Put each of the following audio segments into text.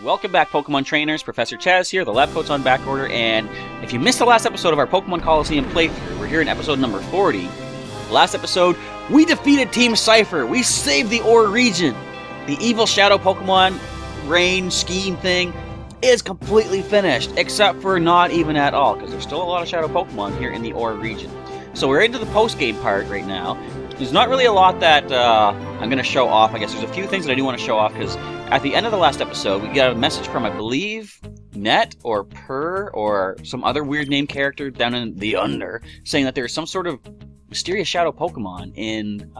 Welcome back, Pokemon Trainers. Professor Chaz here. The lab coat's on back order, and if you missed the last episode of our Pokemon Colosseum playthrough, we're here in episode number 40. Last episode, we defeated Team Cipher. We saved the Orre region. The evil shadow Pokemon rain scheme thing is completely finished, except for not even at all, because there's still a lot of shadow Pokemon here in the Orre region. So we're into the post-game part right now. There's not really a lot that I'm going to show off. I guess there's a few things that I do want to show off, because at the end of the last episode, we got a message from, I believe, Net or Purr or some other weird name character down in the Under, saying that there's some sort of mysterious shadow Pokemon in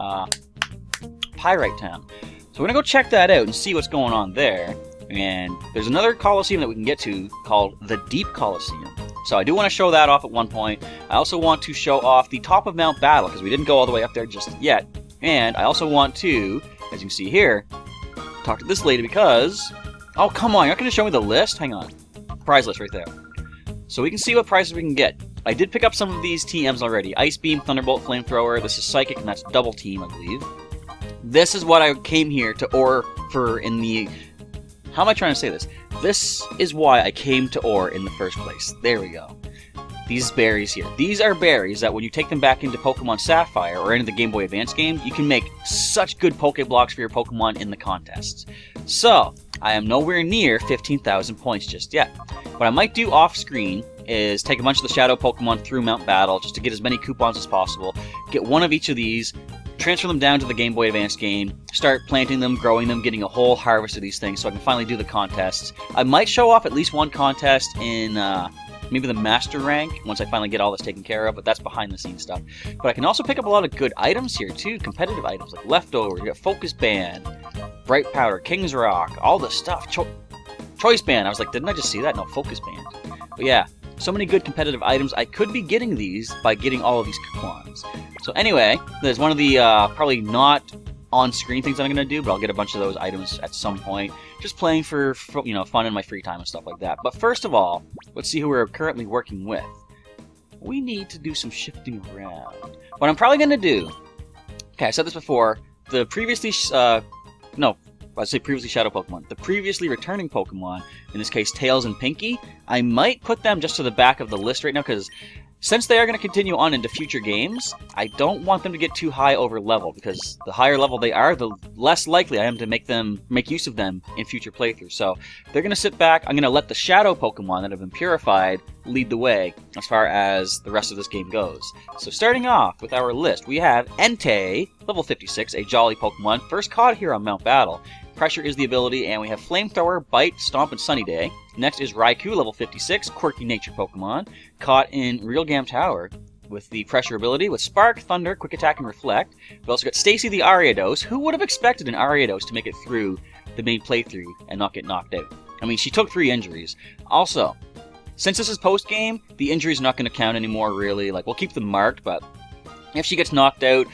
Pyrite Town. So we're going to go check that out and see what's going on there. And there's another Colosseum that we can get to called the Deep Colosseum. So I do want to show that off at one point. I also want to show off the top of Mount Battle, because we didn't go all the way up there just yet. And I also want to, as you can see here, talk to this lady because... Oh, come on, you're not going to show me the list? Hang on. Prize list right there. So we can see what prizes we can get. I did pick up some of these TMs already. Ice Beam, Thunderbolt, Flamethrower. This is Psychic, and that's Double Team, I believe. This is what I came here to Orre for in the... How am I trying to say this? This is why I came to Orre in the first place. There we go. These berries here. These are berries that when you take them back into Pokemon Sapphire or into the Game Boy Advance games, you can make such good Pokeblocks for your Pokemon in the contests. So, I am nowhere near 15,000 points just yet. What I might do off-screen is take a bunch of the Shadow Pokemon through Mount Battle just to get as many coupons as possible, get one of each of these, transfer them down to the Game Boy Advance game, start planting them, growing them, getting a whole harvest of these things so I can finally do the contests. I might show off at least one contest in maybe the Master rank once I finally get all this taken care of, but that's behind the scenes stuff. But I can also pick up a lot of good items here too, competitive items like Leftover, you got Focus Band, Bright Powder, King's Rock, all this stuff. Choice Band, I was like, didn't I just see that? No, Focus Band. But yeah, so many good competitive items. I could be getting these by getting all of these coupons. So anyway, there's one of the probably not on-screen things I'm going to do, but I'll get a bunch of those items at some point. Just playing for you know, fun in my free time and stuff like that. But first of all, let's see who we're currently working with. We need to do some shifting around. What I'm probably going to do... Okay, I said this before. The previously... previously Shadow Pokemon. The previously returning Pokemon, in this case Tails and Pinky, I might put them just to the back of the list right now, because since they are going to continue on into future games, I don't want them to get too high over level, because the higher level they are, the less likely I am to make use of them in future playthroughs. So they're going to sit back. I'm going to let the Shadow Pokemon that have been purified lead the way as far as the rest of this game goes. So starting off with our list, we have Entei, level 56, a jolly Pokemon, first caught here on Mount Battle. Pressure is the ability, and we have Flamethrower, Bite, Stomp, and Sunny Day. Next is Raikou, level 56, quirky nature Pokemon, caught in Realgam Tower with the Pressure ability, with Spark, Thunder, Quick Attack, and Reflect. We also got Stacy the Ariados. Who would have expected an Ariados to make it through the main playthrough and not get knocked out? I mean, she took 3 injuries. Also, since this is post-game, the injuries are not going to count anymore, really. Like, we'll keep them marked, but if she gets knocked out,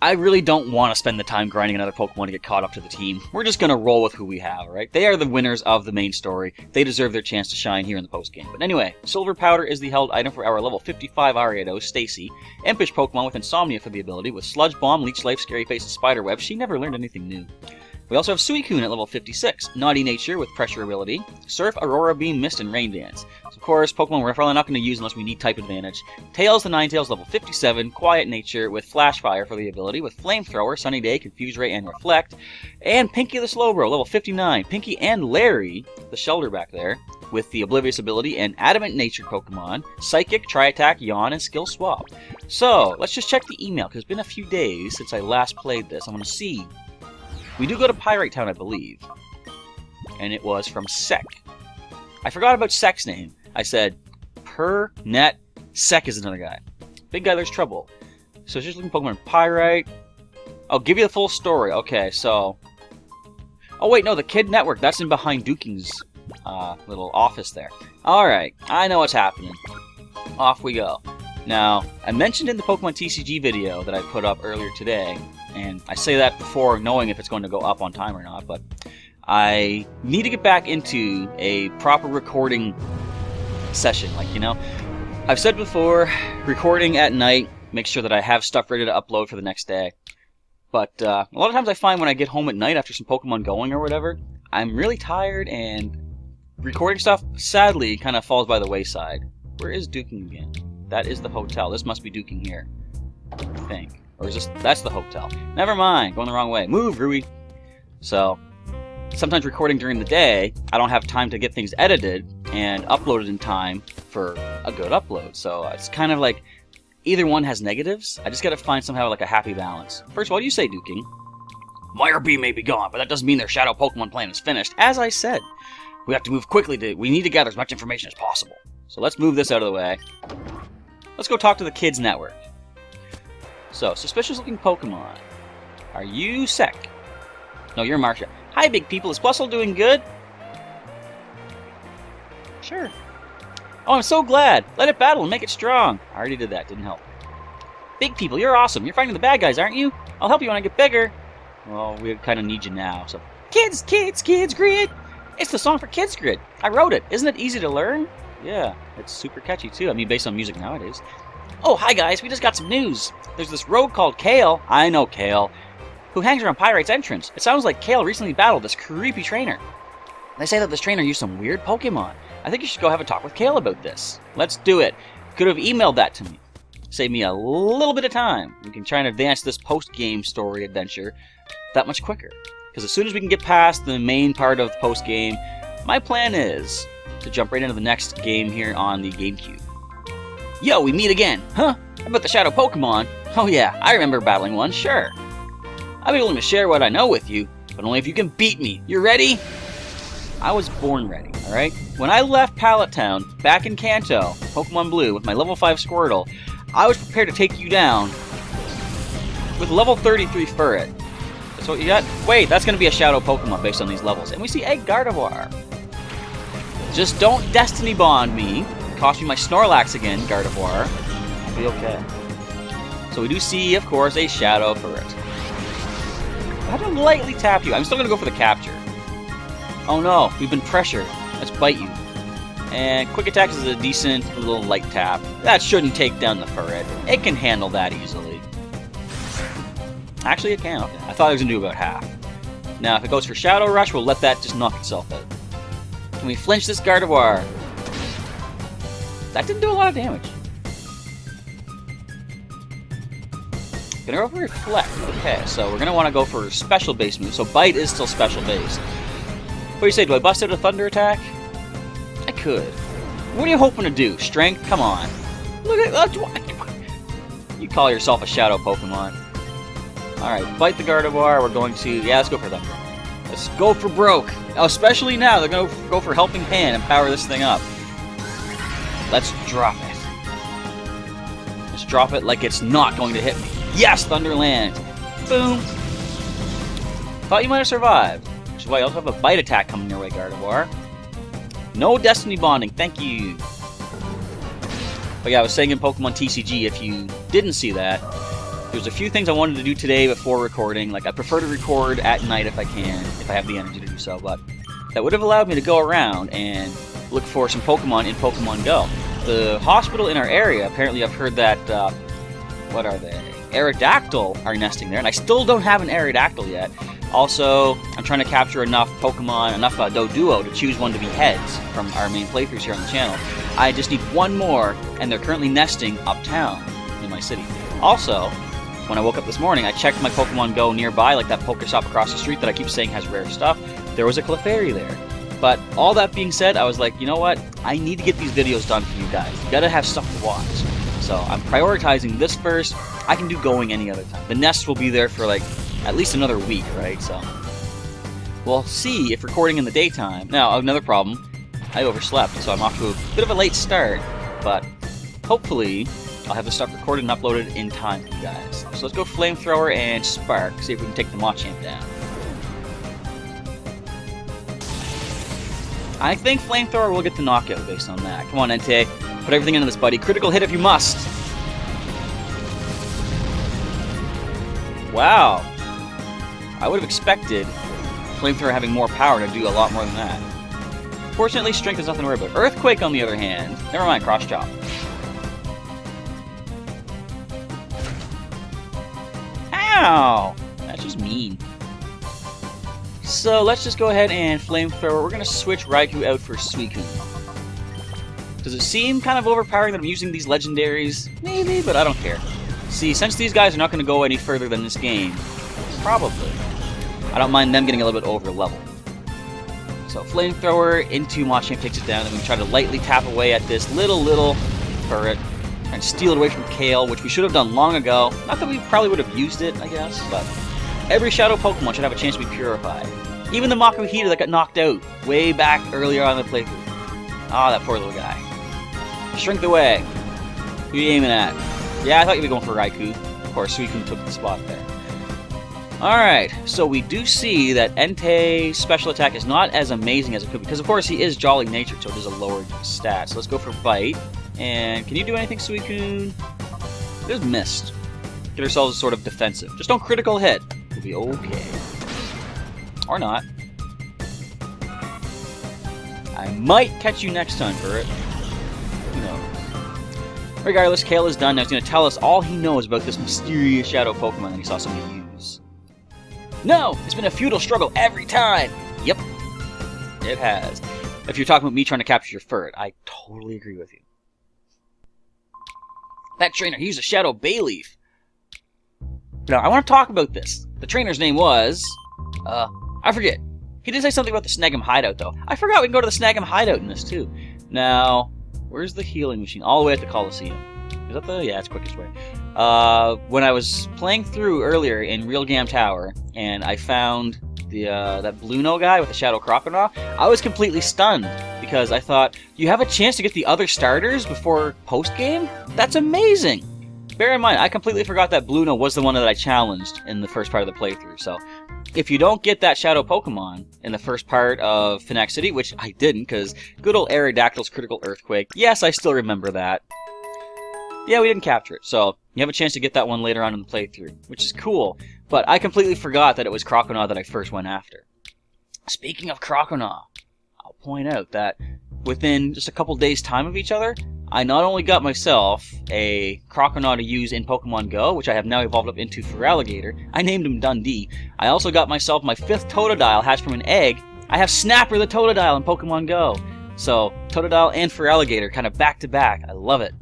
I really don't want to spend the time grinding another Pokemon to get caught up to the team. We're just going to roll with who we have, right? They are the winners of the main story. They deserve their chance to shine here in the post-game. But anyway, Silver Powder is the held item for our level 55 Ariados, Stacy. Impish Pokemon with Insomnia for the ability, with Sludge Bomb, Leech Life, Scary Face, and Spider Web. She never learned anything new. We also have Suicune at level 56, Naughty Nature with Pressure ability, Surf, Aurora Beam, Mist, and Rain Dance. So of course, Pokemon we're probably not going to use unless we need type advantage. Tails the Ninetales level 57, Quiet Nature with Flash Fire for the ability, with Flamethrower, Sunny Day, Confuse Ray, and Reflect. And Pinky the Slowbro, level 59, Pinky and Larry, the Shelter back there, with the Oblivious ability, and Adamant Nature Pokemon, Psychic, Tri-Attack, Yawn, and Skill Swap. So, let's just check the email, because it's been a few days since I last played this. I'm going to see. We do go to Pyrite Town, I believe. And it was from Sec. I forgot about Sec's name. I said, Net. Sec is another guy. Big guy, there's trouble. So it's just looking Pokemon Pyrite. I'll give you the full story. Okay, so... Oh wait, no, the Kid Network. That's in behind Duking's little office there. Alright, I know what's happening. Off we go. Now, I mentioned in the Pokemon TCG video that I put up earlier today, and I say that before knowing if it's going to go up on time or not, but I need to get back into a proper recording session. Like, you know, I've said before, recording at night, make sure that I have stuff ready to upload for the next day. But a lot of times I find when I get home at night after some Pokemon going or whatever, I'm really tired, and recording stuff, sadly, kind of falls by the wayside. Where is duking again? That is the hotel. This must be duking here, I think. Or is this... That's the hotel. Never mind. Going the wrong way. Move, Rui! So, sometimes recording during the day, I don't have time to get things edited and uploaded in time for a good upload. So, it's kind of like... Either one has negatives. I just gotta find somehow like a happy balance. First of all, you say duking. My RB may be gone, but that doesn't mean their shadow Pokemon plan is finished. As I said, we have to move quickly. We need to gather as much information as possible. So let's move this out of the way. Let's go talk to the Kids Network. So, suspicious-looking Pokemon. Are you Sec? No, you're Marcia. Hi, big people. Is Plusle doing good? Sure. Oh, I'm so glad. Let it battle and make it strong. I already did that. Didn't help. Big people, you're awesome. You're fighting the bad guys, aren't you? I'll help you when I get bigger. Well, we kind of need you now, so... Kids, kids, kids, grid! It's the song for Kids Grid. I wrote it. Isn't it easy to learn? Yeah, it's super catchy, too. I mean, based on music nowadays. Oh, hi, guys. We just got some news. There's this rogue called Kale. I know Kale. Who hangs around Pyrite's entrance. It sounds like Kale recently battled this creepy trainer. They say that this trainer used some weird Pokemon. I think you should go have a talk with Kale about this. Let's do it. Could have emailed that to me. Save me a little bit of time. We can try and advance this post-game story adventure that much quicker. Because as soon as we can get past the main part of the post-game, my plan is to jump right into the next game here on the GameCube. Yo, we meet again. Huh? How about the Shadow Pokemon? Oh yeah, I remember battling one, sure. I'll be willing to share what I know with you, but only if you can beat me. You ready? I was born ready, alright? When I left Pallet Town, back in Kanto, Pokemon Blue, with my level 5 Squirtle, I was prepared to take you down with level 33 Furret. That's what you got? Wait, that's going to be a Shadow Pokemon based on these levels. And we see Egg Gardevoir. Just don't Destiny Bond me. Cost me my Snorlax again, Gardevoir. I'll be okay. So we do see, of course, a Shadow Furret. I had to lightly tap you. I'm still going to go for the capture. Oh no, we've been pressured. Let's bite you. And Quick Attack is a decent little light tap. That shouldn't take down the Furret. It can handle that easily. Actually, it can. Okay. I thought it was going to do about half. Now, if it goes for Shadow Rush, we'll let that just knock itself out. Can we flinch this Gardevoir? That didn't do a lot of damage. Gonna go for Reflect. Okay, so we're gonna want to go for special base move. So Bite is still special base. What do you say? Do I bust out a Thunder attack? I could. What are you hoping to do? Strength? Come on. Look at you call yourself a Shadow Pokemon. Alright, Bite the Gardevoir. We're going to... Yeah, let's go for Thunder. Let's go for Broke. Especially now, they're going to go for Helping Hand and power this thing up. Let's drop it. Let's drop it like it's not going to hit me. Yes, Thunderland. Boom. Thought you might have survived. Which is why you also have a Bite attack coming your way, Gardevoir. No Destiny Bonding, thank you. But yeah, I was saying in Pokemon TCG, if you didn't see that, there's a few things I wanted to do today before recording. Like, I prefer to record at night if I can, if I have the energy to do so, but that would have allowed me to go around and look for some Pokemon in Pokemon Go. The hospital in our area, apparently I've heard that, what are they? Aerodactyl are nesting there, and I still don't have an Aerodactyl yet. Also, I'm trying to capture enough Pokemon, enough Doduo to choose one to be heads from our main playthroughs here on the channel. I just need one more, and they're currently nesting uptown in my city. Also, when I woke up this morning, I checked my Pokemon Go nearby, like that Pokestop across the street that I keep saying has rare stuff. There was a Clefairy there. But all that being said, I was like, you know what? I need to get these videos done for you guys. You gotta have stuff to watch. So I'm prioritizing this first. I can do going any other time. The nest will be there for like at least another week, right? So we'll see if recording in the daytime. Now, another problem, I overslept, so I'm off to a bit of a late start, but hopefully I'll have the stuff recorded and uploaded in time for you guys. So let's go Flamethrower and Spark, see if we can take the Machamp down. I think Flamethrower will get the knockout based on that. Come on, Entei. Put everything into this, buddy. Critical hit if you must. Wow. I would have expected Flamethrower having more power to do a lot more than that. Fortunately, Strength is nothing to worry about. Earthquake, on the other hand. Never mind, Cross Chop. Ow! That's just mean. So let's just go ahead and Flamethrower. We're going to switch Raikou out for Suicune. Does it seem kind of overpowering that I'm using these legendaries? Maybe, but I don't care. See, since these guys are not going to go any further than this game, probably, I don't mind them getting a little bit over level. So Flamethrower into Machamp takes it down, and we try to lightly tap away at this little turret and steal it away from Kale, which we should have done long ago. Not that we probably would have used it, I guess, but every Shadow Pokemon should have a chance to be purified. Even the Makuhita that got knocked out way back earlier on in the playthrough. Ah, that poor little guy. Shrink away. Who are you aiming at? Yeah, I thought you'd be going for Raikou. Of course, Suicune took the spot there. Alright, so we do see that Entei's special attack is not as amazing as it could be, because of course he is Jolly natured, so it is a lower stat. So let's go for Bite. And can you do anything, Suicune? Just missed. Get ourselves sort of defensive. Just don't critical hit. We'll be okay. Or not. I might catch you next time for it. Who knows? Regardless, Kale is done. Now he's going to tell us all he knows about this mysterious Shadow Pokemon that he saw somebody use. No! It's been a futile struggle every time! Yep. It has. If you're talking about me trying to capture your Furret, I totally agree with you. That trainer, he used a Shadow Bayleaf. Now, I want to talk about this. The trainer's name was... I forget. He did say something about the Snagem Hideout, though. I forgot we can go to the Snagem Hideout in this, too. Now, where's the healing machine? All the way at the Colosseum. Is that the... Yeah, it's quickest way. When I was playing through earlier in Real Gam Tower, and I found the that Bluno guy with the Shadow Crocodile, I was completely stunned, because I thought, you have a chance to get the other starters before post-game? That's amazing! Bear in mind, I completely forgot that Bluno was the one that I challenged in the first part of the playthrough, so... If you don't get that Shadow Pokemon in the first part of Phoenix City, which I didn't, because good old Aerodactyl's Critical Earthquake, yes, I still remember that. Yeah, we didn't capture it, so you have a chance to get that one later on in the playthrough, which is cool, but I completely forgot that it was Croconaw that I first went after. Speaking of Croconaw, I'll point out that within just a couple days' time of each other, I not only got myself a Croconaw to use in Pokemon Go, which I have now evolved up into Feraligatr. I named him Dundee. I also got myself my 5th Totodile hatched from an egg. I have Snapper the Totodile in Pokemon Go. So, Totodile and Feraligatr kind of back to back. I love it.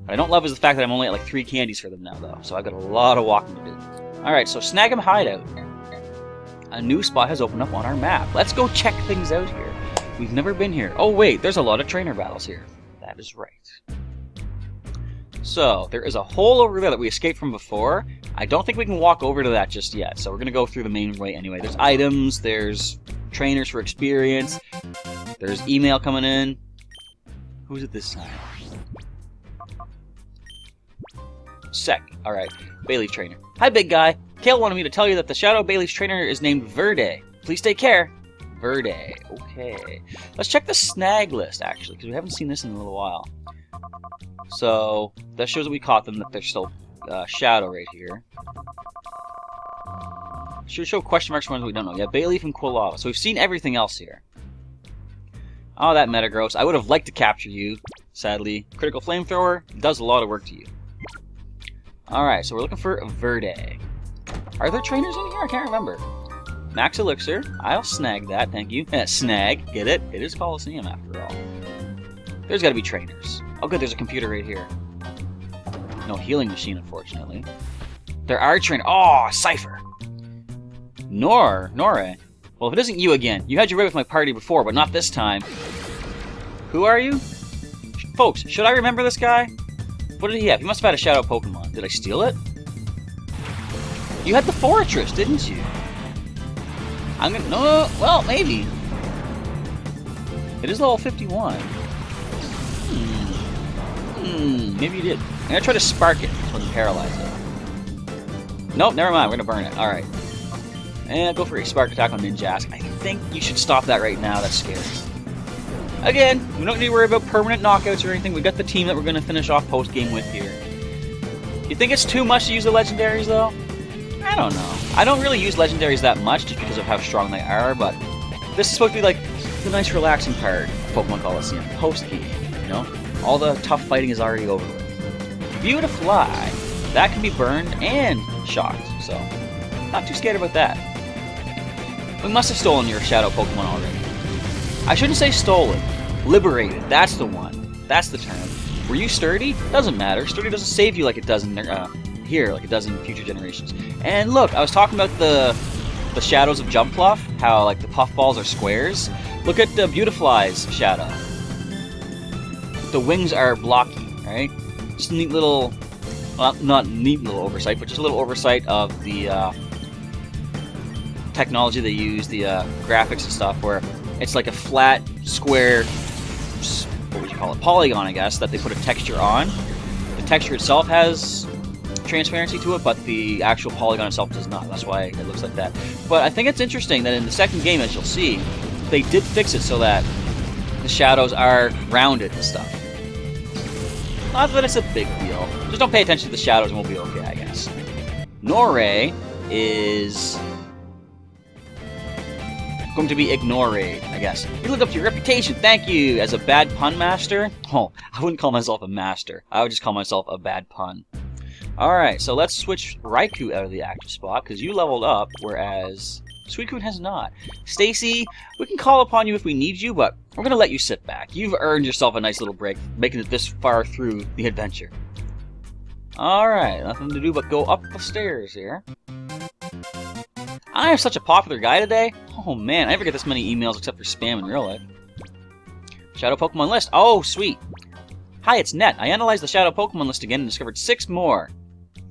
What I don't love is the fact that I'm only at like 3 candies for them now, though. So I've got a lot of walking to do. Alright, so Snagem Hideout. A new spot has opened up on our map. Let's go check things out here. We've never been here. Oh wait, there's a lot of trainer battles here. That is right. So, there is a hole over there that we escaped from before. I don't think we can walk over to that just yet, so we're going to go through the main way anyway. There's items, there's trainers for experience, there's email coming in. Who's it this time? Sec. Alright, Bayleaf trainer. Hi, big guy. Kale wanted me to tell you that the Shadow Bayleaf trainer is named Verde. Please take care. Verde. Okay. Let's check the snag list, actually, because we haven't seen this in a little while. So, that shows that we caught them, that they're still Shadow right here. Should show question marks for ones we don't know. Yeah, Bayleaf and Quilava. So we've seen everything else here. Oh, that Metagross. I would have liked to capture you, sadly. Critical Flamethrower does a lot of work to you. Alright, so we're looking for Verde. Are there trainers in here? I can't remember. Max Elixir. I'll snag that, thank you. Snag, get it? It is Colosseum after all. There's gotta be trainers. Oh good, there's a computer right here. No healing machine, unfortunately. There are trainers. Oh, Cipher! Orre. Well, if it isn't you again, you had your way with my party before, but not this time. Who are you? Folks, should I remember this guy? What did he have? He must have had a Shadow Pokemon. Did I steal it? You had the Fortress, didn't you? I'm gonna... No, well, maybe. It is level 51. Maybe you did. I'm gonna try to spark it so I can paralyze it. Nope, never mind. We're gonna burn it. Alright. And go for a spark attack on Ninjask. I think you should stop that right now. That's scary. Again, we don't need to worry about permanent knockouts or anything. We got the team that we're gonna finish off post-game with here. You think it's too much to use the legendaries, though? I don't know. I don't really use legendaries that much just because of how strong they are, but this is supposed to be like the nice relaxing part of Pokemon Colosseum, post-game, you know? All the tough fighting is already over with. View to fly. That can be burned and shocked, so not too scared about that. We must have stolen your shadow Pokemon already. I shouldn't say stolen. Liberated. That's the one. That's the term. Were you sturdy? Doesn't matter. Sturdy doesn't save you like it does in here, like it does in future generations. And look, I was talking about the shadows of Jumpluff, how like the puffballs are squares. Look at the Beautifly's shadow. The wings are blocky, right? Just a neat little, well, not neat little oversight, but just a little oversight of the technology they use, the graphics and stuff, where it's like a flat, square, what would you call it, polygon, I guess, that they put a texture on. The texture itself has transparency to it, but the actual polygon itself does not. That's why it looks like that. But I think it's interesting that in the second game, as you'll see, they did fix it so that the shadows are rounded and stuff. Not that it's a big deal. Just don't pay attention to the shadows and we'll be okay, I guess. Norre is going to be ignorade, I guess. You lived up to your reputation, thank you, as a bad pun master. Oh, I wouldn't call myself a master. I would just call myself a bad pun. Alright, so let's switch Raikou out of the active spot, because you leveled up, whereas Suicune has not. Stacy, we can call upon you if we need you, but we're going to let you sit back. You've earned yourself a nice little break, making it this far through the adventure. Alright, nothing to do but go up the stairs here. I am such a popular guy today. Oh man, I never get this many emails except for spam in real life. Shadow Pokemon list. Oh, sweet. Hi, it's Net. I analyzed the Shadow Pokemon list again and discovered 6 more.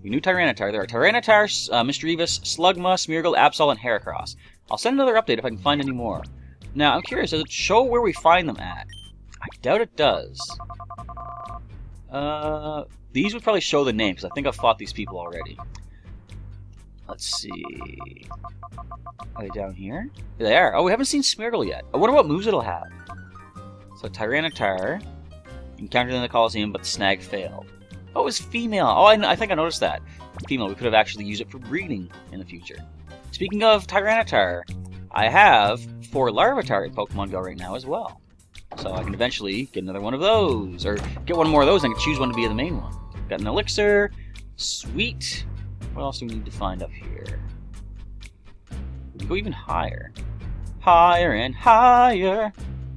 Your new Tyranitar. There are Tyranitar, Misdreavus, Slugma, Smeargle, Absol, and Heracross. I'll send another update if I can find any more. Now, I'm curious, does it show where we find them at? I doubt it does. These would probably show the name, because I think I've fought these people already. Let's see. Are they down here? Here they are. Oh, we haven't seen Smeargle yet. I wonder what moves it'll have. So, Tyranitar. Encountered in the Colosseum, but the snag failed. Oh, it was female. Oh, I think I noticed that. Female. We could have actually used it for breeding in the future. Speaking of Tyranitar, I have 4 Larvitar in Pokemon Go right now as well. So I can eventually get another one of those. Or get one more of those and I can choose one to be the main one. Got an Elixir. Sweet. What else do we need to find up here? We can go even higher. Higher and higher.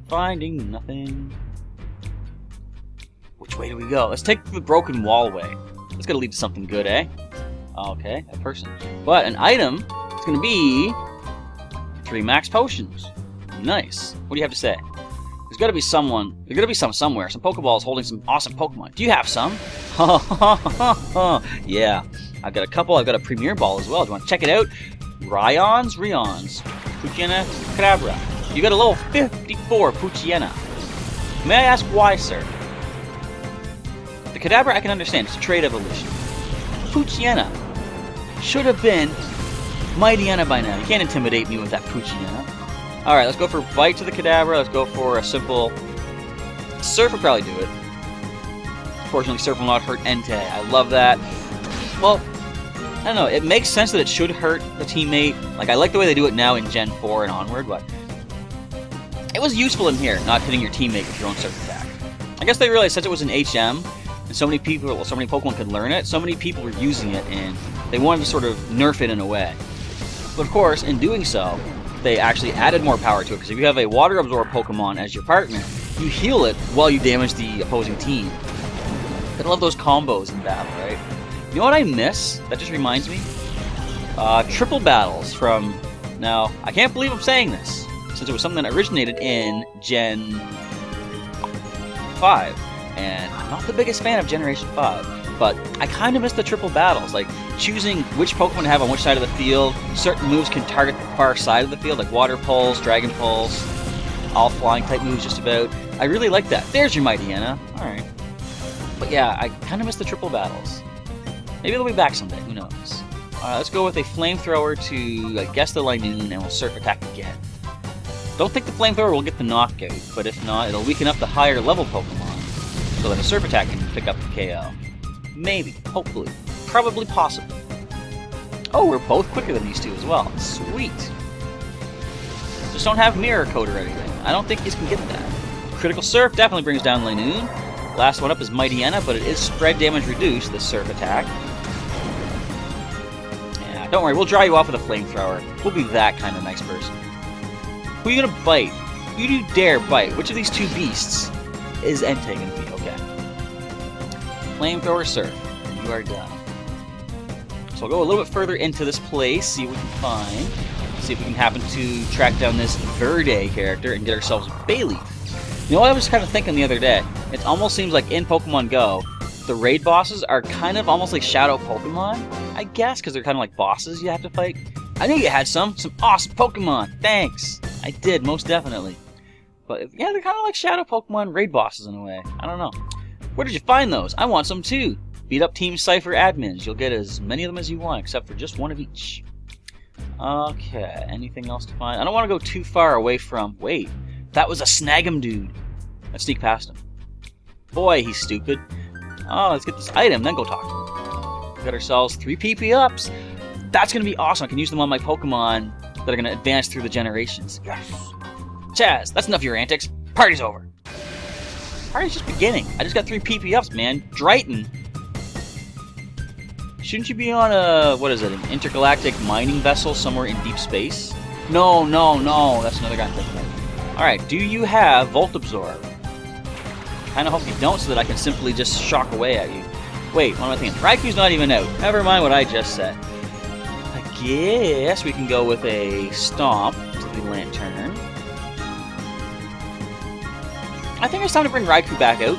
Finding nothing. Which way do we go? Let's take the broken wall way. That's gonna lead to something good, eh? Okay, a person. But an item is gonna be 3 max potions. Nice. What do you have to say? There's gotta be someone. There's gotta be some somewhere. Some Pokeballs holding some awesome Pokemon. Do you have some? Yeah. I've got a couple. I've got a Premier Ball as well. Do you want to check it out? Ryons, Poochyena, Kadabra. You got a level 54 Poochyena. May I ask why, sir? The Kadabra I can understand. It's a trait evolution. Poochyena should have been Mightyena by now. You can't intimidate me with that Poochyena. Alright, let's go for Bite to the Kadabra. Let's go for a simple... Surf would probably do it. Fortunately, Surf will not hurt Entei. I love that. Well, I don't know. It makes sense that it should hurt the teammate. Like, I like the way they do it now in Gen 4 and onward, but... It was useful in here, not hitting your teammate with your own Surf attack. I guess they realized since it was an HM, and so many people, so many Pokemon could learn it, so many people were using it, and they wanted to sort of nerf it in a way. But of course, in doing so, they actually added more power to it, because if you have a Water Absorb Pokemon as your partner, you heal it while you damage the opposing team. I love those combos in battle, right? You know what I miss? That just reminds me? Triple battles from... Now, I can't believe I'm saying this, since it was something that originated in Gen 5. And I'm not the biggest fan of Generation 5, but I kind of miss the triple battles, like choosing which Pokemon to have on which side of the field. Certain moves can target the far side of the field, like Water Pulse, Dragon Pulse, all flying type moves just about. I really like that. There's your Mightyena. Alright. But yeah, I kind of miss the triple battles. Maybe they'll be back someday, who knows. Let's go with a Flamethrower to, I guess, the Linoon, and we'll Surf Attack again. Don't think the Flamethrower will get the knockout, but if not, it'll weaken up the higher level Pokemon, so that a Surf Attack can pick up the KO. Maybe, hopefully, probably possible. Oh, we're both quicker than these two as well. Sweet. Just don't have Mirror Coat or anything. I don't think these can get that. Critical Surf definitely brings down Linoon. Last one up is Mightyena, but it is spread damage reduced, this Surf Attack. Yeah, don't worry, we'll dry you off with a Flamethrower. We'll be that kind of nice person. Who are you gonna bite? You do dare bite. Which of these two beasts is Entei gonna be? Okay. Flamethrower Surf. You are done. So we'll go a little bit further into this place, see what we can find. See if we can happen to track down this Verde character and get ourselves Bayleaf. You know what I was kind of thinking the other day? It almost seems like in Pokemon Go, the raid bosses are kind of almost like shadow Pokemon, I guess, because they're kind of like bosses you have to fight. I knew you had some awesome Pokemon. Thanks. I did, most definitely. But yeah, they're kind of like shadow Pokemon raid bosses in a way. I don't know. Where did you find those? I want some too. Beat up Team Cipher admins. You'll get as many of them as you want, except for just one of each. Okay, anything else to find? I don't want to go too far away from... Wait, that was a Snagem dude. Let's sneak past him. Boy, he's stupid. Oh, let's get this item, then go talk to him. We got ourselves 3 PP ups. That's going to be awesome. I can use them on my Pokemon that are going to advance through the generations. Yes. Chaz, that's enough of your antics. Party's over. Party's just beginning. I just got 3 PP ups, man. Drighton. Shouldn't you be on a, what is it, an intergalactic mining vessel somewhere in deep space? No, no, no. That's another guy I'm thinking of. Alright, do you have Volt Absorb? Kinda hope you don't so that I can simply just shock away at you. Wait, what am I thinking? Raiku's not even out. Never mind what I just said. I guess we can go with a Stomp to the Lantern. I think it's time to bring Raikou back out.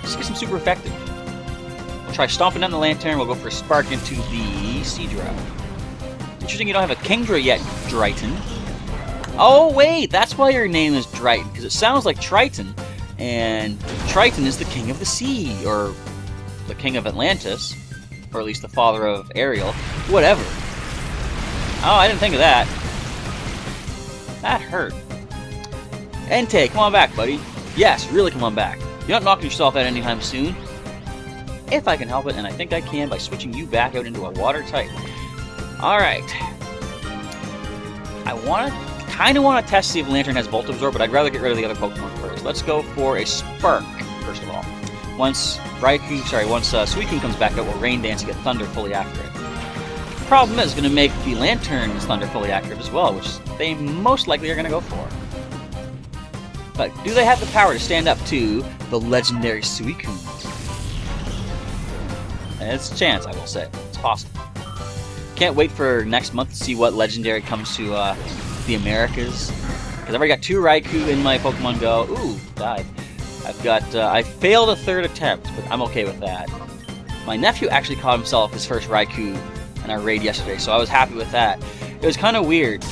Just get some super effective. We'll try Stomping down the Lantern. We'll go for a Spark into the Seadra. Interesting you don't have a Kingdra yet, Drighton. Oh, wait! That's why your name is Drighton, because it sounds like Triton. And Triton is the king of the sea, or the king of Atlantis, or at least the father of Ariel. Whatever. Oh, I didn't think of that. That hurt. Entei, come on back, buddy. Yes, really come on back. You're not knocking yourself out anytime soon. If I can help it, and I think I can by switching you back out into a water type. Alright. I kind of want to test to see if Lantern has Volt Absorb, but I'd rather get rid of the other Pokemon first. Let's go for a Spark, first of all. Once Suicune comes back out, we'll Rain Dance and get Thunder fully accurate. The problem is going to make the Lantern's Thunder fully accurate as well, which they most likely are going to go for. But do they have the power to stand up to the legendary Suicune? And it's a chance, I will say. It's possible. Can't wait for next month to see what legendary comes to the Americas. Because I've already got 2 Raikou in my Pokemon Go. Ooh, died. I've got, I failed a 3rd attempt, but I'm okay with that. My nephew actually caught himself his first Raikou in our raid yesterday, so I was happy with that. It was kind of weird.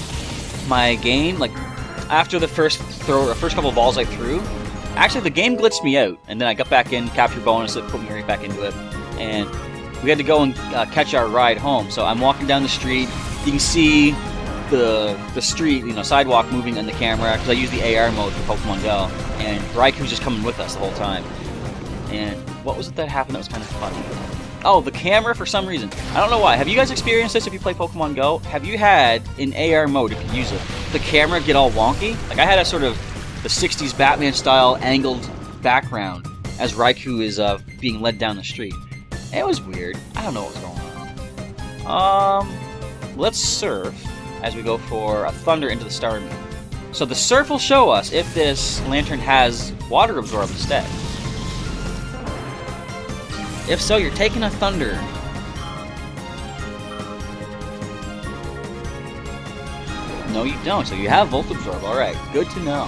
My game, like, after the first couple of balls I threw, actually the game glitched me out, and then I got back in, capture bonus, it put me right back into it, and we had to go and catch our ride home. So I'm walking down the street, you can see the street, sidewalk moving in the camera, because I use the AR mode for Pokemon Go, and Raiku's just coming with us the whole time. And what was it that happened that was kind of funny? Oh, the camera, for some reason. I don't know why. Have you guys experienced this if you play Pokemon Go? Have you had, in AR mode, if you use it, the camera get all wonky? Like, I had a sort of the 60s Batman-style angled background as Raikou is being led down the street. It was weird. I don't know what's going on. Let's Surf as we go for a Thunder into the Starmie. So the Surf will show us if this Lantern has Water Absorb instead. If so, you're taking a Thunder. No, you don't. So you have Volt Absorb. Alright, good to know.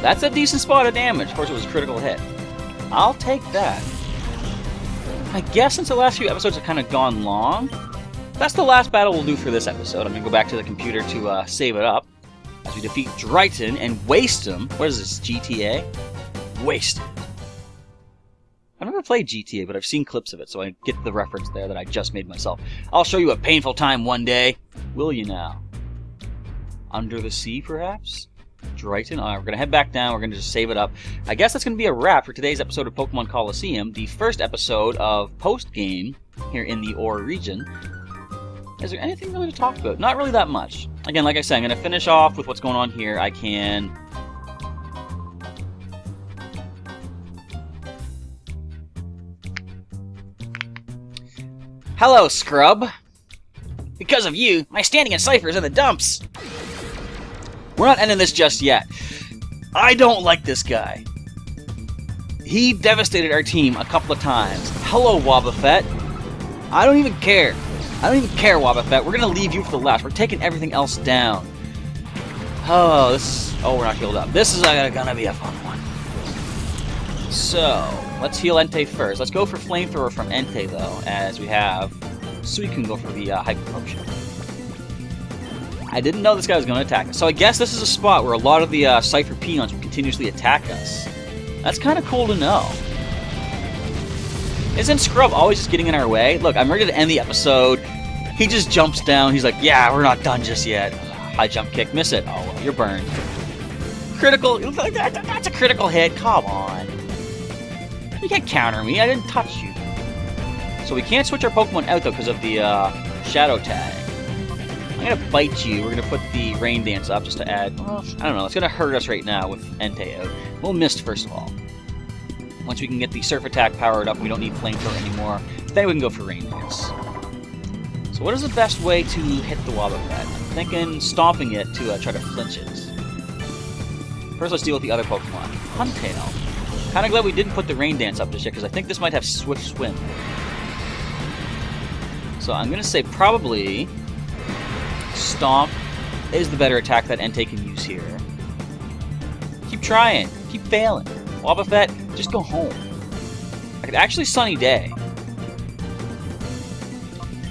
That's a decent spot of damage. Of course, it was a critical hit. I'll take that. I guess since the last few episodes have kind of gone long, that's the last battle we'll do for this episode. I'm going to go back to the computer to save it up as we defeat Drighton and waste him. What is this, GTA? Wasted. I've never played GTA, but I've seen clips of it, so I get the reference there that I just made myself. I'll show you a painful time one day. Will you now? Under the sea, perhaps? Drighton. Alright, we're going to head back down. We're going to just save it up. I guess that's going to be a wrap for today's episode of Pokémon Colosseum, the first episode of post-game here in the Orre region. Is there anything really to talk about? Not really that much. Again, like I said, I'm going to finish off with what's going on here. I can... Hello, Scrub. Because of you, my standing in Cipher is in the dumps. We're not ending this just yet. I don't like this guy. He devastated our team a couple of times. Hello, Wobbuffet. I don't even care. I don't even care, Wobbuffet. We're going to leave you for the last. We're taking everything else down. Oh, we're not healed up. This is going to be a fun one. So, let's heal Entei first. Let's go for Flamethrower from Entei, though, as we have Suicune go for the Hyper Potion. I didn't know this guy was going to attack us. So I guess this is a spot where a lot of the Cipher peons will continuously attack us. That's kind of cool to know. Isn't Scrub always just getting in our way? Look, I'm ready to end the episode. He just jumps down. He's like, yeah, we're not done just yet. High jump kick. Miss it. Oh, well, you're burned. Critical. That's a critical hit. Come on. You can't counter me. I didn't touch you. So we can't switch our Pokemon out, though, because of the Shadow Tag. I'm going to bite you. We're going to put the Rain Dance up just to add... Well, I don't know. It's going to hurt us right now with Entei out. We'll Mist first of all. Once we can get the Surf Attack powered up, we don't need Flamethrower anymore. Then we can go for Rain Dance. So what is the best way to hit the Wobbuffet? I'm thinking stomping it to try to flinch it. First, let's deal with the other Pokemon. Huntail. Kind of glad we didn't put the Rain Dance up just yet, because I think this might have Swift Swim. So I'm going to say probably Stomp is the better attack that Entei can use here. Keep trying. Keep failing. Wobbuffet, just go home. I could actually Sunny Day.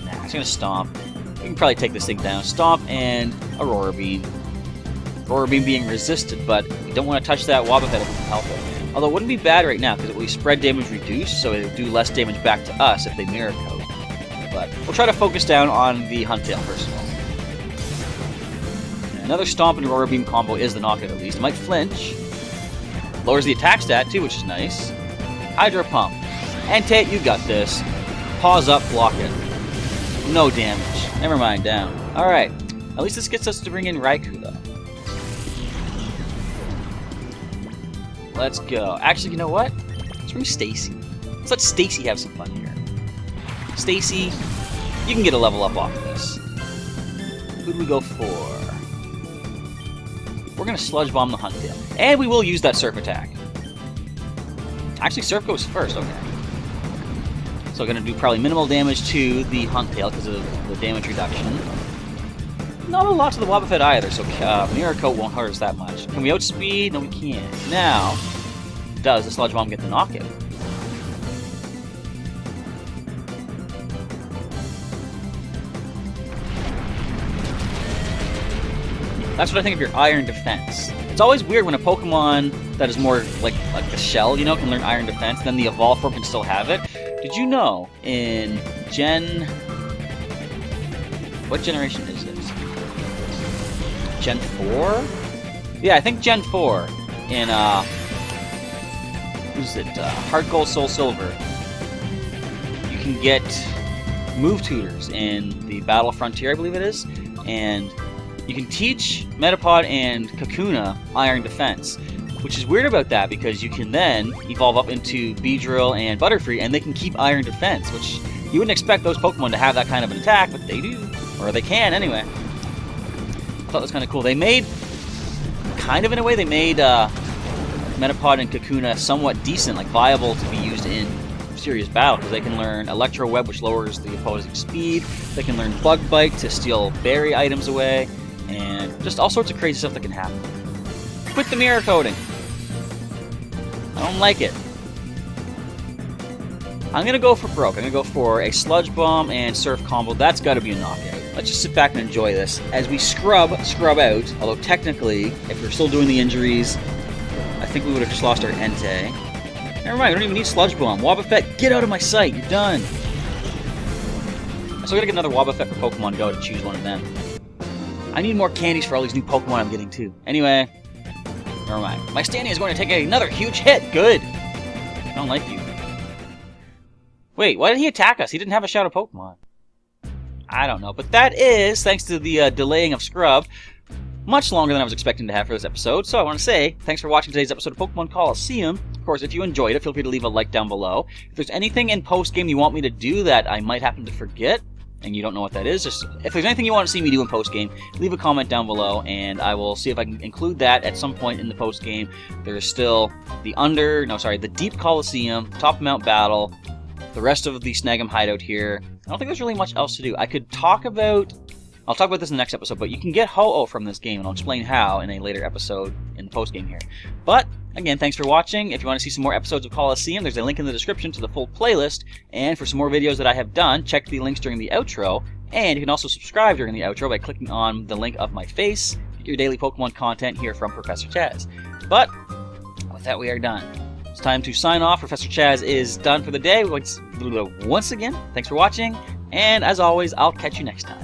Nah, it's going to Stomp. We can probably take this thing down. Stomp and Aurora Beam. Aurora Beam being resisted, but we don't want to touch that Wobbuffet if we can help it. Although it wouldn't be bad right now, because it will be spread damage reduced, so it would do less damage back to us if they Mirror Coat. But we'll try to focus down on the Huntail first of all. Another Stomp and Aurora Beam combo is the knockout at least. It might flinch. Lowers the attack stat too, which is nice. Hydro Pump. Entei, you got this. Pause up, block it. No damage. Never mind, down. Alright. At least this gets us to bring in Raikou, though. Let's go. Actually, you know what? Let's bring Stacy. Let's let Stacy have some fun here. Stacy, you can get a level up off of this. Who do we go for? We're going to Sludge Bomb the Huntail. And we will use that Surf Attack. Actually, Surf goes first. Okay. So we're going to do probably minimal damage to the Huntail because of the damage reduction. Not a lot to the Wobbuffet either, so Mirror Coat won't hurt us that much. Can we outspeed? No, we can't. Now, does the Sludge Bomb get the knockout? That's what I think of your Iron Defense. It's always weird when a Pokemon that is more like a shell, you know, can learn Iron Defense, then the evolved form can still have it. Did you know in what generation is this? Gen 4? Yeah, I think Gen 4 in, who's it? Heart Gold, Soul Silver. You can get Move Tutors in the Battle Frontier, I believe it is, and you can teach Metapod and Kakuna Iron Defense, which is weird about that because you can then evolve up into Beedrill and Butterfree and they can keep Iron Defense, which you wouldn't expect those Pokemon to have that kind of an attack, but they do. Or they can, anyway. I thought that was kind of cool. They made, kind of in a way, they made Metapod and Kakuna somewhat decent, like viable to be used in serious battle, because they can learn Electro Web, which lowers the opposing speed. They can learn Bug Bite to steal berry items away. And just all sorts of crazy stuff that can happen. Quit the mirror coating. I don't like it. I'm going to go for broke. I'm going to go for a Sludge Bomb and Surf combo. That's got to be a knockout. Let's just sit back and enjoy this. As we scrub out, although technically, if we're still doing the injuries, I think we would have just lost our Entei. Never mind, we don't even need Sludge Bomb. Wobbuffet, get out of my sight. You're done. I'm still going to get another Wobbuffet for Pokemon Go to choose one of them. I need more candies for all these new Pokemon I'm getting, too. Anyway, never mind. My standing is going to take another huge hit. Good. I don't like you. Wait, why did he attack us? He didn't have a Shadow Pokemon. I don't know. But that is, thanks to the delaying of Scrub, much longer than I was expecting to have for this episode. So I want to say, thanks for watching today's episode of Pokémon Colosseum. Of course, if you enjoyed it, feel free to leave a like down below. If there's anything in post-game you want me to do that I might happen to forget, and you don't know what that is, just if there's anything you want to see me do in post-game, leave a comment down below, and I will see if I can include that at some point in the post-game. There's still the Deep Colosseum, Top of Mount Battle, the rest of the Snagem Hideout here. I don't think there's really much else to do. I'll talk about this in the next episode, but you can get Ho-Oh from this game, and I'll explain how in a later episode in the post-game here. But, again, thanks for watching. If you want to see some more episodes of Colosseum, there's a link in the description to the full playlist, and for some more videos that I have done, check the links during the outro, and you can also subscribe during the outro by clicking on the link of my face to get your daily Pokemon content here from Professor Chaz. But, with that, we are done. It's time to sign off. Professor Chaz is done for the day. Once again, thanks for watching, and as always, I'll catch you next time.